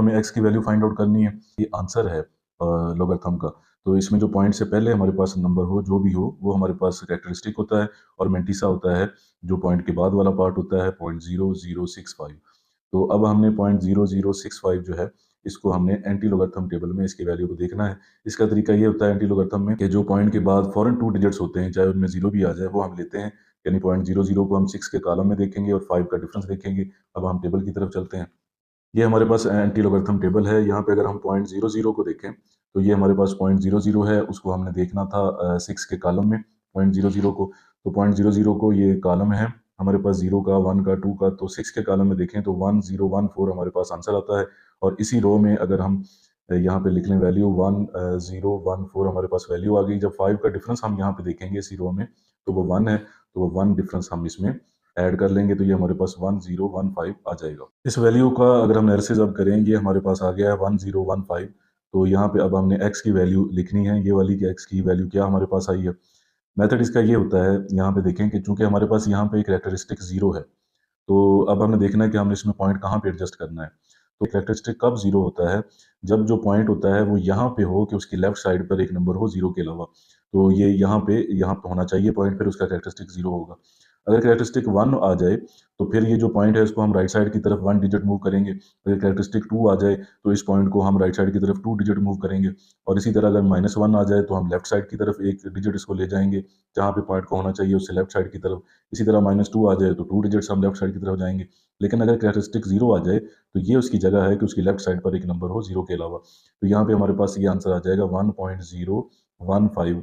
हमें x की value find out करनी है। ये आंसर है लॉगरिथम का। तो इसमें जो पॉइंट से पहले हमारे पास नंबर हो जो भी हो वो हमारे पास कैरेक्टरिस्टिक होता है, और मेंटिसा होता है जो पॉइंट के बाद वाला पार्ट होता है 0.0065। तो अब हमने 0.0065 जो है इसको हमने एंटी लॉगरिथम टेबल में इसकी वैल्यू को देखना है। इसका तरीका ये होता है एंटी लॉगरिथम में कि जो पॉइंट के बाद फॉरन 2 डिजिट्स होते हैं चाहे उनमें जीरो भी आ जाए वो हम लेते हैं। यानी 0.00 को हम 6 के कॉलम में देखेंगे और 5 का डिफरेंस देखेंगे। अब हम टेबल की तरफ चलते हैं। ये हमारे पास एंटी लॉगरिथम टेबल है। यहाँ पे अगर हम 0.00 को देखें तो ये हमारे पास 0.00 है, उसको हमने देखना था 6 के कॉलम में 0.00 को। तो 0.00 को ये कॉलम है हमारे पास, 0 का, 1 का, 2 का। तो 6 के कॉलम में देखें तो 1014 हमारे पास आंसर आता है। और इसी रो में अगर हम यहाँ पे लिख लें वैल्यू 1014 हमारे पास वैल्यू आ गई। जब 5 का डिफरेंस हम यहाँ पे देखेंगे इसी रो में तो वो 1 है, तो वो 1 डिफरेंस हम इसमें ऐड कर लेंगे तो ये हमारे पास 1015 आ जाएगा। इस वैल्यू का अगर हम एनालिसिस अब करेंगे हमारे पास आ गया है 1015। तो यहाँ पे अब हमने x की वैल्यू लिखनी है, ये वाली कि x की वैल्यू क्या हमारे पास आई है। मेथड इसका ये होता है, यहाँ पे देखें कि चूंकि हमारे पास यहाँ पे एक कैरेक्टरिस्टिक जीरो है तो अब हमें देखना है कि हमने इसमें पॉइंट कहाँ पे एडजस्ट करना है। तो कैरेक्टरिस्टिक कब जीरो होता है, जब जो पॉइंट होता है वो यहाँ पे हो कि उसकी लेफ्ट साइड पर एक नंबर हो जीरो के अलावा। तो ये यहाँ पे होना चाहिए पॉइंट, फिर उसका कैरेक्टरिस्टिक जीरो होगा। अगर कैरेक्टरिस्टिक 1 आ जाए तो फिर ये जो पॉइंट है इसको हम राइट साइड की तरफ 1 डिजिट मूव करेंगे। अगर कैरेक्टरिस्टिक 2 आ जाए तो इस पॉइंट को हम राइट साइड की तरफ 2 डिजिट मूव करेंगे। और इसी तरह अगर -1 आ जाए तो हम लेफ्ट साइड की तरफ एक डिजिट इसको ले जाएंगे, जहाँ पे पॉइंट को होना चाहिए उससे लेफ्ट साइड की तरफ। इसी तरह -2 आ जाए तो 2 डिजिट्स हम लेफ्ट साइड की तरफ जाएंगे। लेकिन अगर कैरेक्टरिस्टिक 0 आ जाए तो ये उसकी जगह है कि उसकी लेफ्ट साइड पर एक नंबर हो 0 के अलावा। तो यहाँ पे हमारे पास ये आंसर आ जाएगा 1015।